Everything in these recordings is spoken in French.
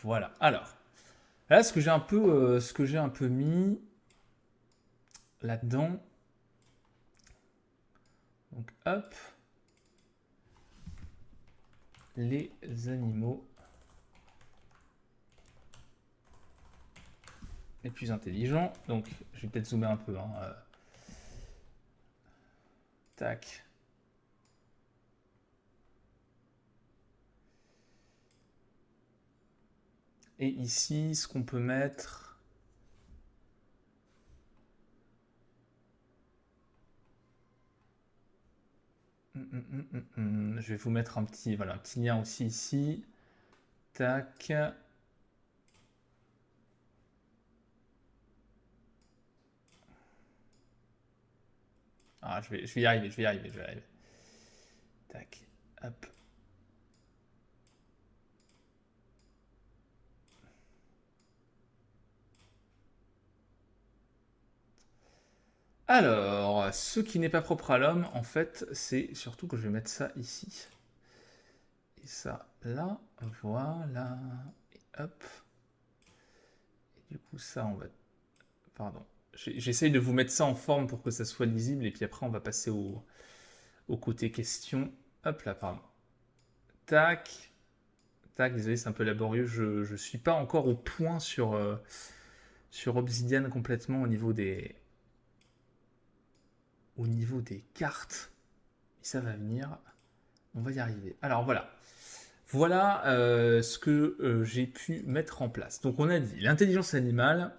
Voilà. Alors, là, ce que j'ai un peu mis là-dedans. Donc, hop. Les animaux les plus intelligents. Donc, je vais peut-être zoomer un peu. Hein. Tac. Et ici, ce qu'on peut mettre... Je vais vous mettre un petit lien aussi ici. Tac. Ah, je vais y arriver. Tac. Hop. Alors, ce qui n'est pas propre à l'homme, en fait, c'est surtout que je vais mettre ça ici. Et ça, là, voilà. Et hop. Et du coup, ça, on va... Pardon. J'essaye de vous mettre ça en forme pour que ça soit lisible, et puis après, on va passer au côté question. Hop là, pardon. Tac. Tac, désolé, c'est un peu laborieux. Je suis pas encore au point sur Obsidian complètement au niveau des cartes. Et ça va venir. On va y arriver. Alors voilà. Voilà ce que j'ai pu mettre en place. Donc on a dit l'intelligence animale.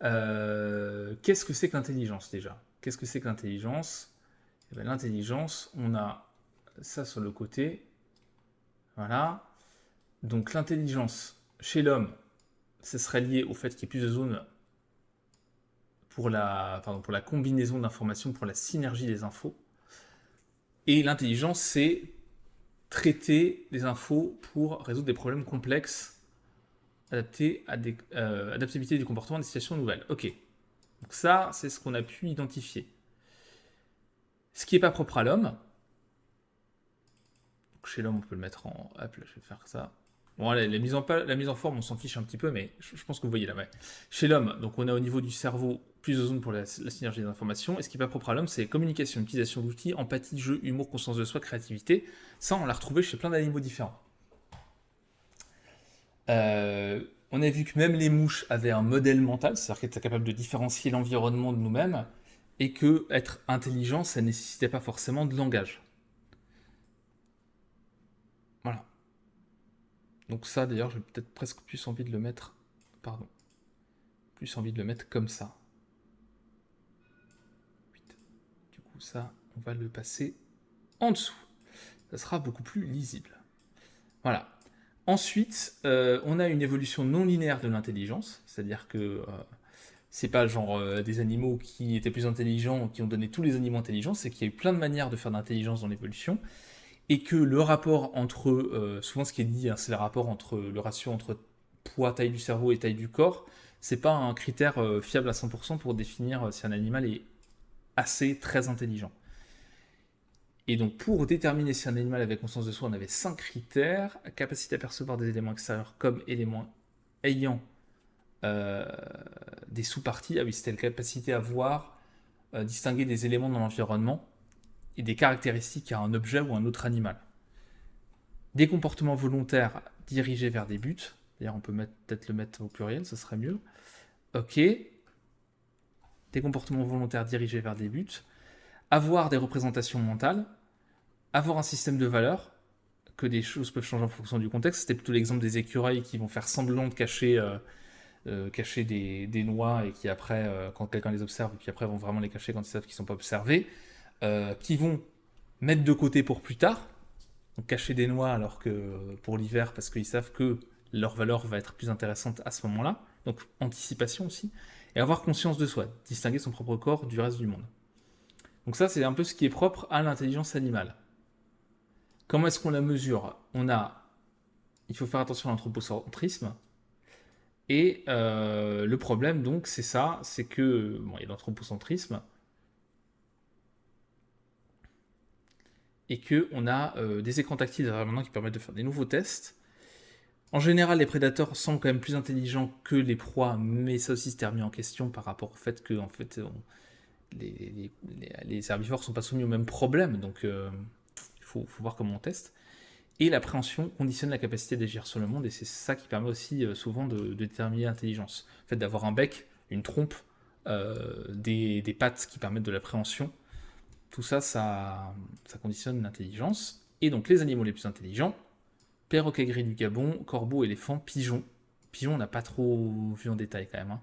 Qu'est-ce que c'est que l'intelligence déjà? Qu'est-ce que c'est que l'intelligence? Eh bien, l'intelligence, on a ça sur le côté. Voilà. Donc l'intelligence chez l'homme, ce serait lié au fait qu'il y ait plus de zones pour pour la combinaison d'informations, pour la synergie des infos. Et l'intelligence, c'est traiter les infos pour résoudre des problèmes complexes adaptés à des adaptabilité du comportement à des situations nouvelles. Ok. Donc ça, c'est ce qu'on a pu identifier. Ce qui n'est pas propre à l'homme. Chez l'homme, on peut le mettre en... Hop, là, je vais faire ça. Bon, allez, la mise en forme, on s'en fiche un petit peu, mais je pense que vous voyez là. Ouais. Chez l'homme, donc on a au niveau du cerveau plus de zones pour la synergie des informations. Et ce qui n'est pas propre à l'homme, c'est communication, utilisation d'outils, empathie, jeu, humour, conscience de soi, créativité. Ça, on l'a retrouvé chez plein d'animaux différents. On a vu que même les mouches avaient un modèle mental, c'est-à-dire qu'elles étaient capables de différencier l'environnement de nous-mêmes, et que être intelligent, ça ne nécessitait pas forcément de langage. Voilà. Donc ça, d'ailleurs, j'ai peut-être presque plus envie de le mettre... Pardon. Plus envie de le mettre comme ça. Du coup, ça, on va le passer en dessous. Ça sera beaucoup plus lisible. Voilà. Ensuite, on a une évolution non linéaire de l'intelligence, c'est-à-dire que c'est pas genre des animaux qui étaient plus intelligents, qui ont donné tous les animaux intelligents, c'est qu'il y a eu plein de manières de faire de l'intelligence dans l'évolution, et que le rapport entre, souvent ce qui est dit, hein, c'est le ratio entre poids, taille du cerveau et taille du corps, c'est pas un critère fiable à 100% pour définir si un animal est assez très intelligent. Et donc, pour déterminer si un animal avait conscience de soi, on avait 5 critères. Capacité à percevoir des éléments extérieurs comme éléments ayant euh, des sous-parties. Ah oui, c'était la capacité à voir, distinguer des éléments dans l'environnement et des caractéristiques à un objet ou un autre animal. Des comportements volontaires dirigés vers des buts. D'ailleurs, on peut peut-être le mettre au pluriel, ce serait mieux. Ok. Des comportements volontaires dirigés vers des buts. Avoir des représentations mentales. Avoir un système de valeurs, que des choses peuvent changer en fonction du contexte. C'était plutôt l'exemple des écureuils qui vont faire semblant de cacher des noix et qui après, quand quelqu'un les observe, et puis après vont vraiment les cacher quand ils savent qu'ils ne sont pas observés, qui vont mettre de côté pour plus tard, donc cacher des noix alors que pour l'hiver, parce qu'ils savent que leur valeur va être plus intéressante à ce moment-là, donc anticipation aussi, et avoir conscience de soi, distinguer son propre corps du reste du monde. Donc ça, c'est un peu ce qui est propre à l'intelligence animale. Comment est-ce qu'on la mesure? Il faut faire attention à l'anthropocentrisme. Et le problème, donc, c'est ça, c'est que, bon, il y a l'anthropocentrisme, et qu'on a des écrans tactiles maintenant qui permettent de faire des nouveaux tests. En général, les prédateurs sont quand même plus intelligents que les proies, mais ça aussi c'est remis en question par rapport au fait que en fait, les herbivores ne sont pas soumis au même problème, donc il faut voir comment on teste. Et l'appréhension conditionne la capacité d'agir sur le monde, et c'est ça qui permet aussi souvent de déterminer l'intelligence. Le fait d'avoir un bec, une trompe, des pattes qui permettent de l'appréhension, tout ça, ça conditionne l'intelligence. Et donc les animaux les plus intelligents, perroquet gris du Gabon, corbeau, éléphant, pigeon. Pigeon, on n'a pas trop vu en détail quand même. Hein.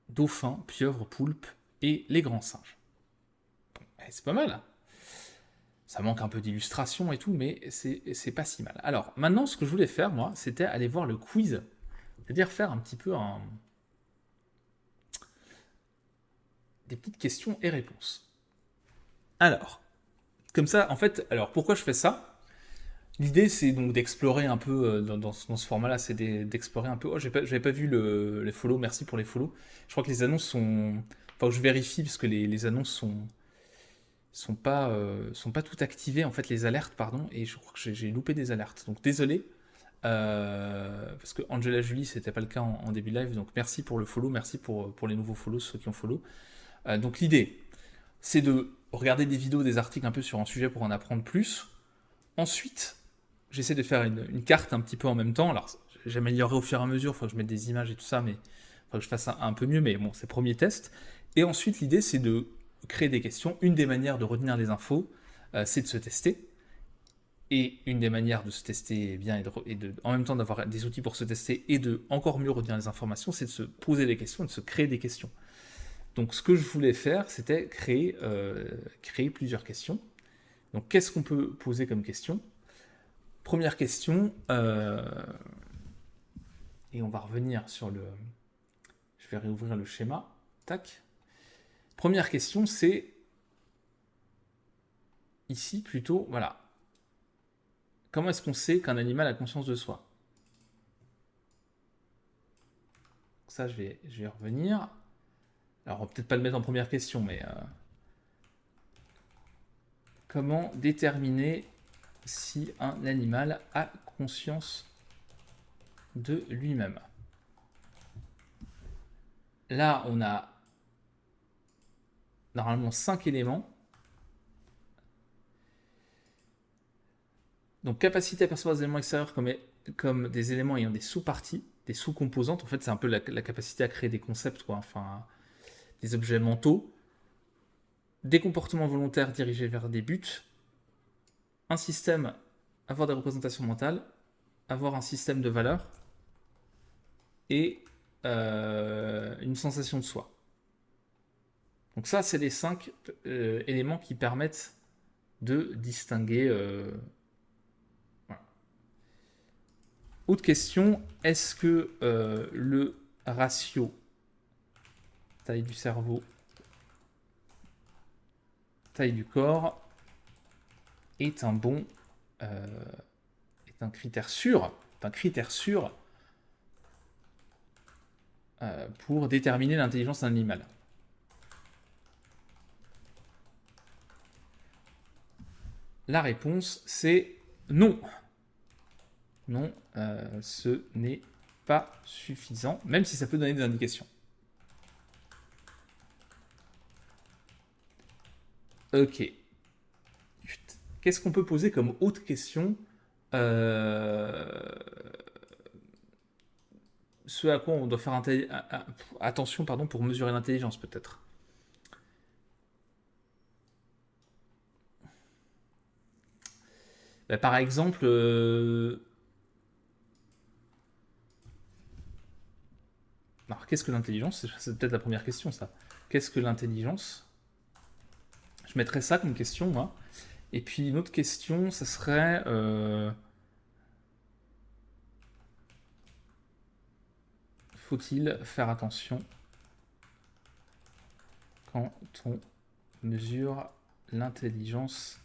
Dauphin, pieuvre, poulpe et les grands singes. Bon, c'est pas mal. Ça manque un peu d'illustration et tout, mais c'est pas si mal. Alors, maintenant, ce que je voulais faire, moi, c'était aller voir le quiz. C'est-à-dire faire un petit peu des petites questions et réponses. Alors, comme ça, en fait, alors pourquoi je fais ça? L'idée, c'est donc d'explorer un peu dans ce format-là, c'est d'explorer un peu. Oh, j'avais pas vu les follow, merci pour les follow. Je crois que les annonces sont. Enfin, je vérifie parce que les annonces sont pas toutes activées, en fait, les alertes, pardon, et je crois que j'ai loupé des alertes. Donc désolé, parce que Angela Julie, c'était pas le cas en début de live, donc merci pour le follow, merci pour les nouveaux follows, ceux qui ont follow. Donc l'idée, c'est de regarder des vidéos, des articles un peu sur un sujet pour en apprendre plus. Ensuite, j'essaie de faire une carte un petit peu en même temps. Alors, j'améliorerai au fur et à mesure, il faut que je mette des images et tout ça, mais il faut que je fasse un peu mieux, mais bon, c'est premier test. Et ensuite, l'idée, c'est de créer des questions. Une des manières de retenir les infos, c'est de se tester. Et une des manières de se tester bien et de en même temps d'avoir des outils pour se tester et de encore mieux retenir les informations, c'est de se poser des questions et de se créer des questions. Donc, ce que je voulais faire, c'était créer plusieurs questions. Donc, qu'est-ce qu'on peut poser comme question? Première question, et on va revenir sur le... Je vais réouvrir le schéma. Tac. Première question, c'est ici plutôt, voilà. Comment est-ce qu'on sait qu'un animal a conscience de soi? Ça, je vais revenir. Alors, on va peut-être pas le mettre en première question, mais comment déterminer si un animal a conscience de lui-même? Là, on a normalement 5 éléments. Donc, capacité à percevoir des éléments extérieurs comme des éléments ayant des sous-parties, des sous-composantes. En fait, c'est un peu la capacité à créer des concepts, quoi. Enfin, des objets mentaux. Des comportements volontaires dirigés vers des buts. Un système, avoir des représentations mentales. Avoir un système de valeurs. Et une sensation de soi. Donc ça, c'est les 5 éléments qui permettent de distinguer... voilà. Autre question, est-ce que le ratio taille du cerveau, taille du corps est un bon... est un critère sûr, pour déterminer l'intelligence d'un animal? La réponse, c'est non. Non, ce n'est pas suffisant, même si ça peut donner des indications. Ok. Qu'est-ce qu'on peut poser comme autre question? Ce à quoi on doit faire attention pour mesurer l'intelligence, peut-être. Bah, par exemple, alors, qu'est-ce que l'intelligence? C'est peut-être la première question, ça. Qu'est-ce que l'intelligence? Je mettrais ça comme question, moi. Et puis une autre question, ça serait... faut-il faire attention quand on mesure l'intelligence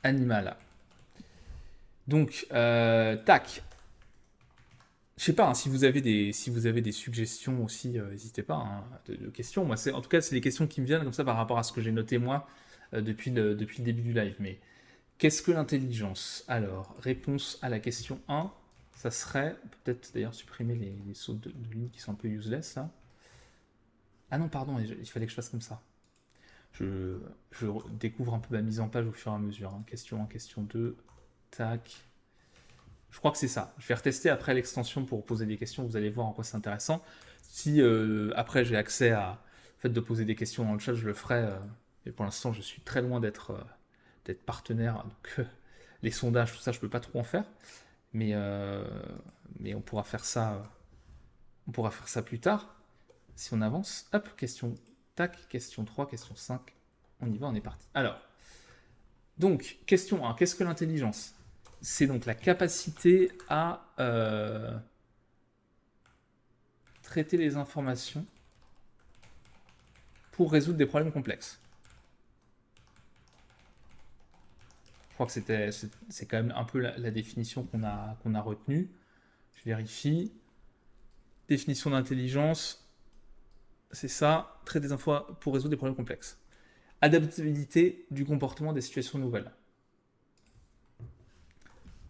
animale? Donc, tac. Je sais pas, hein, si vous avez des suggestions aussi, n'hésitez pas, hein, de questions. Moi, en tout cas, c'est les questions qui me viennent comme ça par rapport à ce que j'ai noté moi depuis le début du live. Mais qu'est-ce que l'intelligence? Alors, réponse à la question 1, ça serait, peut-être d'ailleurs supprimer les sauts de ligne qui sont un peu useless là. Ah non, pardon, il fallait que je fasse comme ça. Je découvre un peu ma mise en page au fur et à mesure. Hein. Question 1, question 2, tac. Je crois que c'est ça. Je vais retester après l'extension pour poser des questions. Vous allez voir en quoi c'est intéressant. Si après j'ai accès à fait de poser des questions dans le chat, je le ferai. Mais pour l'instant, je suis très loin d'être partenaire. Donc les sondages, tout ça, je peux pas trop en faire. Mais on pourra faire ça. On pourra faire ça plus tard si on avance. Hop, question tac, question 3, question 5. On y va, on est parti. Alors, donc, question 1. Qu'est-ce que l'intelligence? C'est donc la capacité à traiter les informations pour résoudre des problèmes complexes. Je crois que c'est quand même un peu la définition qu'on a retenue. Je vérifie. Définition d'intelligence, c'est ça, traiter des infos pour résoudre des problèmes complexes. Adaptabilité du comportement des situations nouvelles.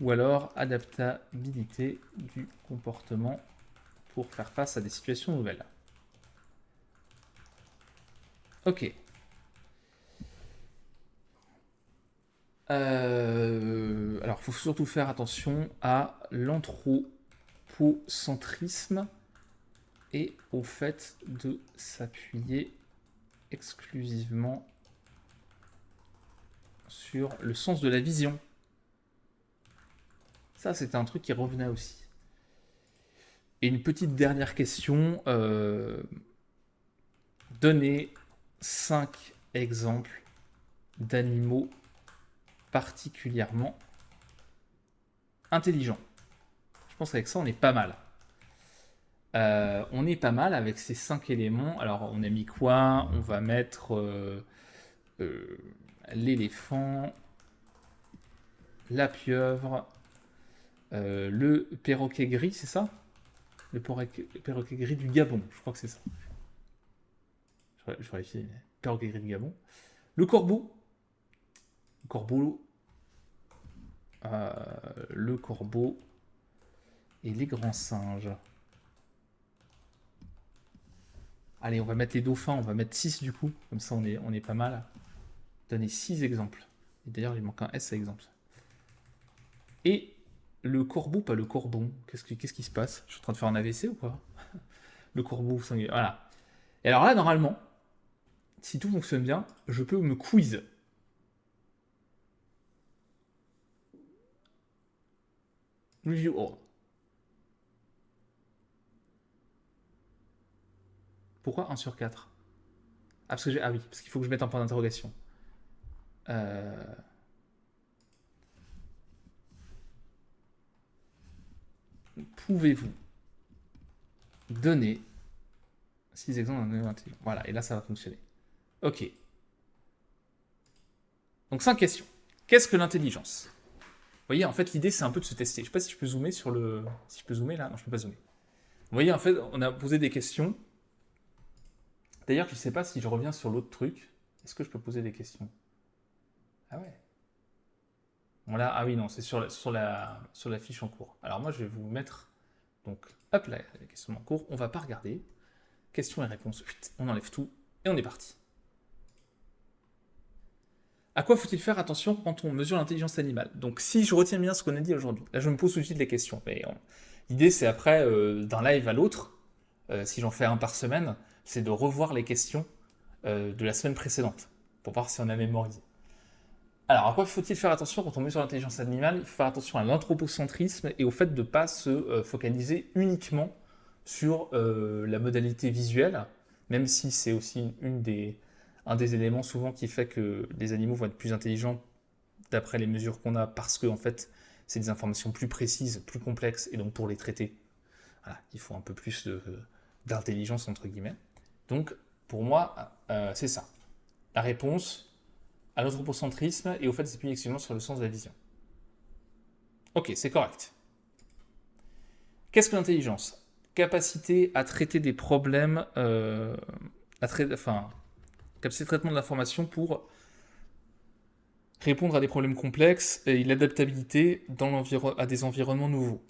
Ou alors adaptabilité du comportement pour faire face à des situations nouvelles. Ok. Alors, il faut surtout faire attention à l'anthropocentrisme et au fait de s'appuyer exclusivement sur le sens de la vision. Ça, c'était un truc qui revenait aussi. Et une petite dernière question. Donnez 5 exemples d'animaux particulièrement intelligents. Je pense qu'avec ça, on est pas mal. On est pas mal avec ces 5 éléments. Alors, on a mis quoi? On va mettre l'éléphant, la pieuvre, le perroquet gris, c'est ça? Le perroquet gris du Gabon, je crois que c'est ça. Je vérifie. Le perroquet gris du Gabon. Le corbeau. Le corbeau et les grands singes. Allez, on va mettre les dauphins, on va mettre 6 du coup, comme ça on est pas mal. Donner 6 exemples. Et d'ailleurs, il manque un S à exemple. Et le corbeau, pas le corbon. Qu'est-ce qui se passe? Je suis en train de faire un AVC ou quoi? Le corbeau singulier. Voilà. Et alors là, normalement, si tout fonctionne bien, je peux me quiz. Review all. Pourquoi 1 sur 4? Ah, oui, parce qu'il faut que je mette un point d'interrogation. Pouvez-vous donner 6 exemples d'un animal intelligent? Voilà, et là, ça va fonctionner. Ok. Donc, 5 questions. Qu'est-ce que l'intelligence? Vous voyez, en fait, l'idée, c'est un peu de se tester. Je ne sais pas si je peux zoomer sur le... Si je peux zoomer, là? Non, je ne peux pas zoomer. Vous voyez, en fait, on a posé des questions. D'ailleurs, je ne sais pas si je reviens sur l'autre truc. Est-ce que je peux poser des questions? Ah ouais. Bon, là, ah oui, non, c'est sur la fiche en cours. Alors moi, je vais vous mettre... Donc, hop là, la question en cours. On ne va pas regarder. Questions et réponses. On enlève tout. Et on est parti. À quoi faut-il faire attention quand on mesure l'intelligence animale? Donc, si je retiens bien ce qu'on a dit aujourd'hui, là, je me pose tout de suite les questions. L'idée, c'est après, d'un live à l'autre, si j'en fais un par semaine, c'est de revoir les questions de la semaine précédente pour voir si on a mémorisé. Alors, à quoi faut-il faire attention quand on mesure l'intelligence animale? Il faut faire attention à l'anthropocentrisme et au fait de ne pas se focaliser uniquement sur la modalité visuelle, même si c'est aussi un des éléments souvent qui fait que les animaux vont être plus intelligents d'après les mesures qu'on a, parce que en fait, c'est des informations plus précises, plus complexes, et donc pour les traiter, voilà, il faut un peu plus d'intelligence, entre guillemets. Donc, pour moi, c'est ça. La réponse à l'anthropocentrisme et au fait de s'appuyer exclusivement sur le sens de la vision. Ok, c'est correct. Qu'est-ce que l'intelligence? Capacité à traiter des problèmes, capacité de traitement de l'information pour répondre à des problèmes complexes et l'adaptabilité à des environnements nouveaux.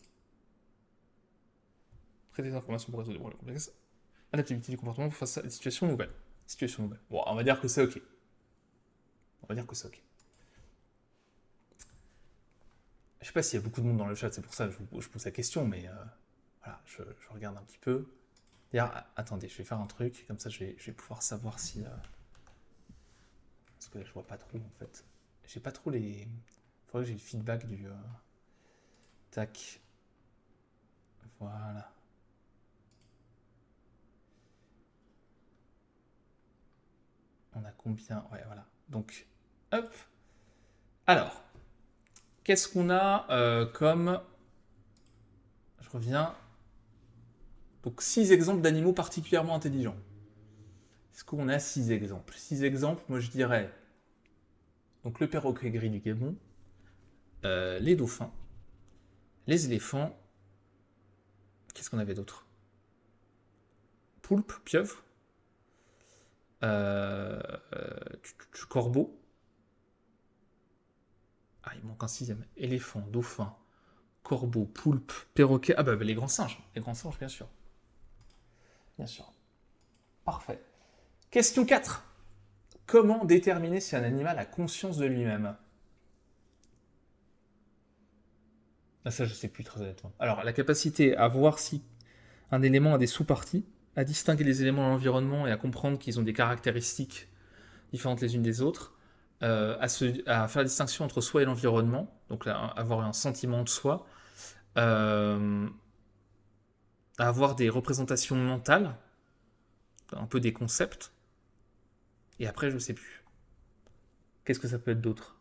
Traiter des informations pour résoudre des problèmes complexes. Adaptabilité du comportement face à des situations nouvelles. Bon, on va dire que c'est ok. Je sais pas s'il y a beaucoup de monde dans le chat, c'est pour ça que je pose la question, mais voilà, je regarde un petit peu. D'ailleurs, attendez, je vais faire un truc, comme ça je vais pouvoir savoir si... Parce que là, je vois pas trop, en fait. J'ai pas trop les... Faudrait que j'ai le feedback du... Tac. Voilà. On a combien? Ouais, voilà. Donc, hop. Alors, qu'est-ce qu'on a comme... Je reviens. Donc, 6 exemples d'animaux particulièrement intelligents. Est-ce qu'on a 6 exemples? 6 exemples, moi je dirais... Donc, le perroquet gris du Gabon, les dauphins, les éléphants... Qu'est-ce qu'on avait d'autre? Poulpe, pieuvre, corbeau. Ah, il manque un 6e. Éléphant, dauphin, corbeau, poulpe, perroquet. Ah bah les grands singes. Les grands singes, bien sûr. Bien sûr. Parfait. Question 4. Comment déterminer si un animal a conscience de lui-même? Ah, ça, je sais plus très honnêtement. Alors, la capacité à voir si un élément a des sous-parties, à distinguer les éléments de l'environnement et à comprendre qu'ils ont des caractéristiques différentes les unes des autres, à faire la distinction entre soi et l'environnement, donc là, avoir un sentiment de soi, à avoir des représentations mentales, un peu des concepts, et après, je sais plus. Qu'est-ce que ça peut être d'autre?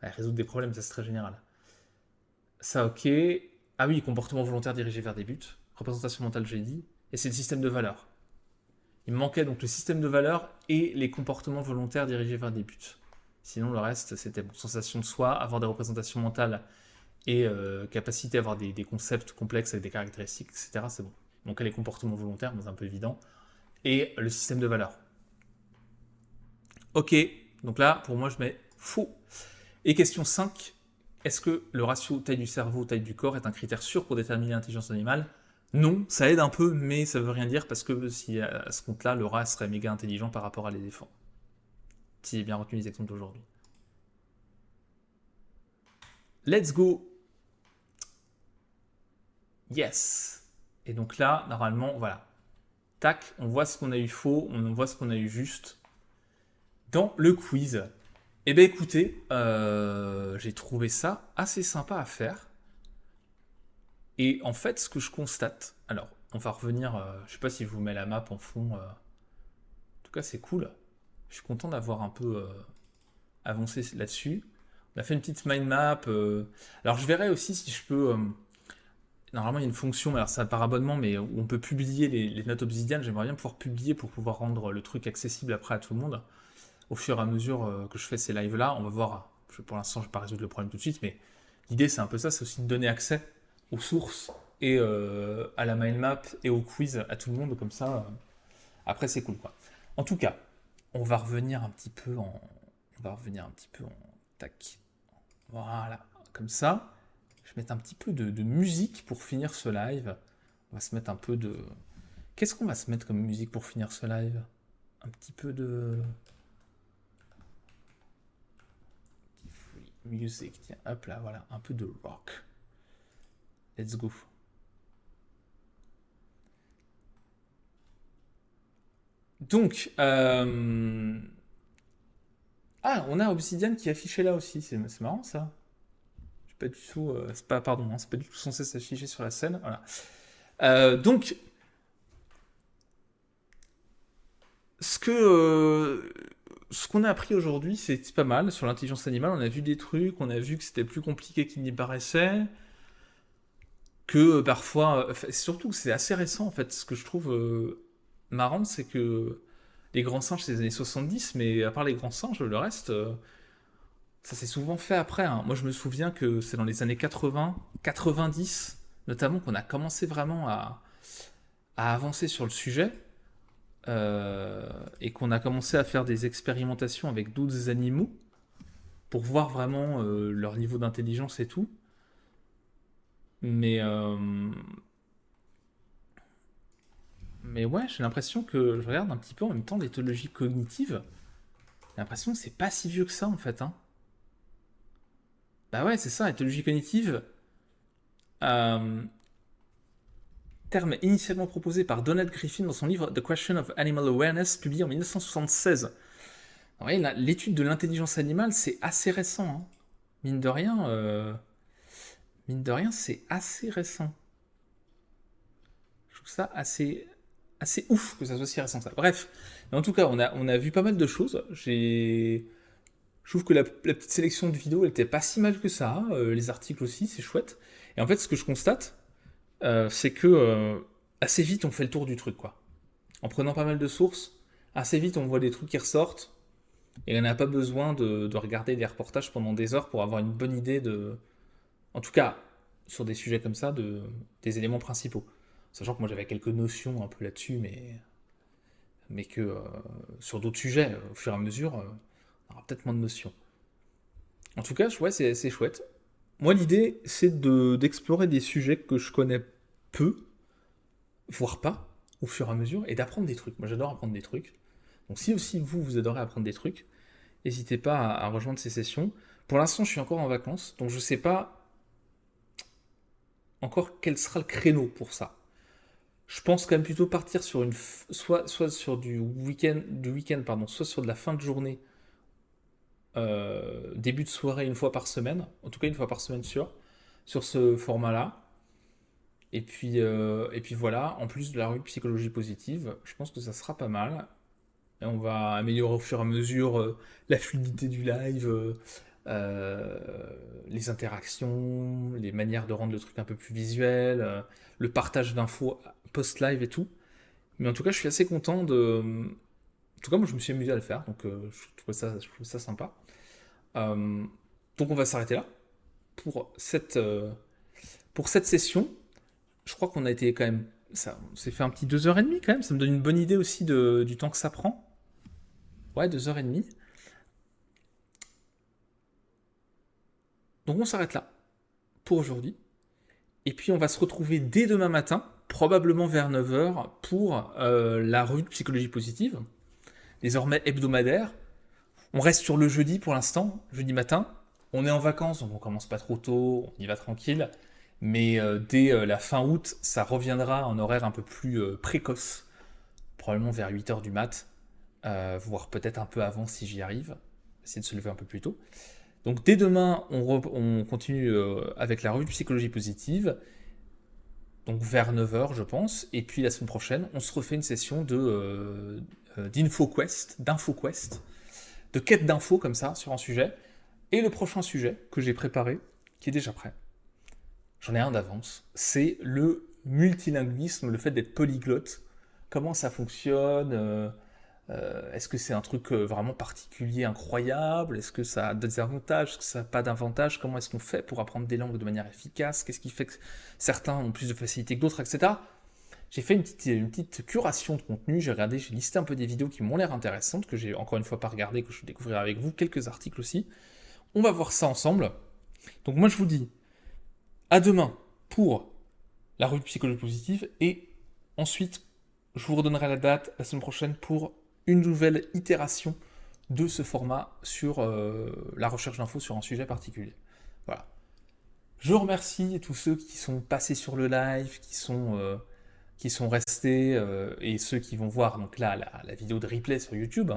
Résoudre des problèmes, ça c'est très général. Ça, ok. Ah oui, comportement volontaire dirigé vers des buts. Représentation mentale, j'ai dit. Et c'est le système de valeurs. Il me manquait donc le système de valeurs et les comportements volontaires dirigés vers des buts. Sinon, le reste, c'était sensation de soi, avoir des représentations mentales et capacité à avoir des concepts complexes avec des caractéristiques, etc. C'est bon. Donc, les comportements volontaires, c'est un peu évident. Et le système de valeurs. Ok, donc là, pour moi, je mets faux. Et question 5. Est-ce que le ratio taille du cerveau, taille du corps est un critère sûr pour déterminer l'intelligence animale? Non, ça aide un peu, mais ça veut rien dire parce que si à ce compte-là, le rat serait méga intelligent par rapport à l'éléphant. Si j'ai bien retenu les exemples d'aujourd'hui. Let's go. Yes. Et donc là, normalement, voilà. Tac, on voit ce qu'on a eu faux, on voit ce qu'on a eu juste dans le quiz. Eh bien écoutez, j'ai trouvé ça assez sympa à faire. Et en fait, ce que je constate, alors on va revenir, je sais pas si je vous mets la map en fond, en tout cas c'est cool. Je suis content d'avoir un peu avancé là-dessus. On a fait une petite mind map. Alors je verrai aussi si je peux... normalement il y a une fonction, alors c'est par abonnement, mais où on peut publier les notes Obsidian. J'aimerais bien pouvoir publier pour pouvoir rendre le truc accessible après à tout le monde. Au fur et à mesure que je fais ces lives-là, on va voir. Pour l'instant, je ne vais pas résoudre le problème tout de suite, mais l'idée c'est un peu ça, c'est aussi de donner accès aux sources et à la mind map et au quiz à tout le monde, comme ça, après c'est cool quoi. En tout cas, on va revenir un petit peu en... Tac. Voilà, comme ça. Je vais mettre un petit peu de musique pour finir ce live. On va se mettre un peu de... Qu'est-ce qu'on va se mettre comme musique pour finir ce live? Un petit peu de... Music, tiens, hop là, voilà, un peu de rock. Let's go. Donc, ah, on a Obsidian qui est affiché là aussi, c'est marrant ça. Je pas du tout, c'est pas, pardon, hein, c'est pas du tout censé s'afficher sur la scène. Voilà. Donc, ce qu'on a appris aujourd'hui, c'est pas mal sur l'intelligence animale. On a vu des trucs, on a vu que c'était plus compliqué qu'il n'y paraissait, que parfois, surtout que c'est assez récent en fait. Ce que je trouve marrant, c'est que les grands singes, c'est les années 70, mais à part les grands singes, le reste, ça s'est souvent fait après. Hein. Moi, je me souviens que c'est dans les années 80, 90, notamment, qu'on a commencé vraiment à avancer sur le sujet. Et qu'on a commencé à faire des expérimentations avec d'autres animaux pour voir vraiment leur niveau d'intelligence et tout. Mais ouais, j'ai l'impression que je regarde un petit peu en même temps l'éthologie cognitive. J'ai l'impression que c'est pas si vieux que ça en fait. Hein. Bah ouais, c'est ça, éthologie cognitive. Euh, terme initialement proposé par Donald Griffin dans son livre The Question of Animal Awareness, publié en 1976. Vous voyez, l'étude de l'intelligence animale, c'est assez récent. Hein. Mine de rien, c'est assez récent. Je trouve ça assez ouf que ça soit si récent ça. Bref, mais en tout cas, on a vu pas mal de choses. Je trouve que la petite sélection de vidéos, elle était pas si mal que ça. Les articles aussi, c'est chouette. Et en fait, ce que je constate, c'est que assez vite, on fait le tour du truc, quoi. En prenant pas mal de sources, assez vite, on voit des trucs qui ressortent. Et on n'a pas besoin de regarder des reportages pendant des heures pour avoir une bonne idée de... En tout cas, sur des sujets comme ça, des éléments principaux. Sachant que moi, j'avais quelques notions un peu là-dessus, mais que sur d'autres sujets, au fur et à mesure, on aura peut-être moins de notions. En tout cas, ouais, c'est chouette. Moi, l'idée, c'est d'explorer des sujets que je connais peu, voire pas, au fur et à mesure, et d'apprendre des trucs. Moi, j'adore apprendre des trucs. Donc, si aussi vous adorez apprendre des trucs, n'hésitez pas à rejoindre ces sessions. Pour l'instant, je suis encore en vacances, donc je ne sais pas encore quel sera le créneau pour ça. Je pense quand même plutôt partir sur soit sur du week-end, pardon, soit sur de la fin de journée, début de soirée une fois par semaine, en tout cas une fois par semaine sur ce format-là. Et puis voilà, en plus de la revue de psychologie positive, je pense que ça sera pas mal. Et on va améliorer au fur et à mesure la fluidité du live, les interactions, les manières de rendre le truc un peu plus visuel, le partage d'infos post-live et tout. Mais en tout cas, je suis assez content de... En tout cas, moi, je me suis amusé à le faire, donc je trouve ça sympa. Donc on va s'arrêter là pour cette session. Je crois qu'on a été quand même... on s'est fait un petit 2h30 quand même, ça me donne une bonne idée aussi du temps que ça prend. Ouais, 2h30. Donc on s'arrête là pour aujourd'hui. Et puis on va se retrouver dès demain matin, probablement vers 9h, pour la revue de psychologie positive, désormais hebdomadaire. On reste sur le jeudi pour l'instant, jeudi matin. On est en vacances, donc on commence pas trop tôt, on y va tranquille. Mais dès la fin août, ça reviendra en horaire un peu plus précoce, probablement vers 8h du mat, voire peut-être un peu avant si j'y arrive. Essayer de se lever un peu plus tôt. Donc dès demain, on continue avec la revue de psychologie positive, donc vers 9h je pense, et puis la semaine prochaine, on se refait une session d'InfoQuest, de quête d'infos comme ça sur un sujet, et le prochain sujet que j'ai préparé, qui est déjà prêt, j'en ai un d'avance, c'est le multilinguisme, le fait d'être polyglotte, comment ça fonctionne, est-ce que c'est un truc vraiment particulier, incroyable? Est-ce que ça a des avantages? Est-ce que ça n'a pas d'avantages? Comment est-ce qu'on fait pour apprendre des langues de manière efficace? Qu'est-ce qui fait que certains ont plus de facilité que d'autres, etc. J'ai fait une petite curation de contenu, j'ai listé un peu des vidéos qui m'ont l'air intéressantes, que j'ai encore une fois pas regardé, que je découvrirai avec vous, quelques articles aussi. On va voir ça ensemble. Donc moi je vous dis à demain pour la revue de psychologie positive, et ensuite je vous redonnerai la date la semaine prochaine pour une nouvelle itération de ce format sur la recherche d'infos sur un sujet particulier. Voilà. Je remercie tous ceux qui sont passés sur le live, qui sont restés, et ceux qui vont voir donc là la vidéo de replay sur YouTube.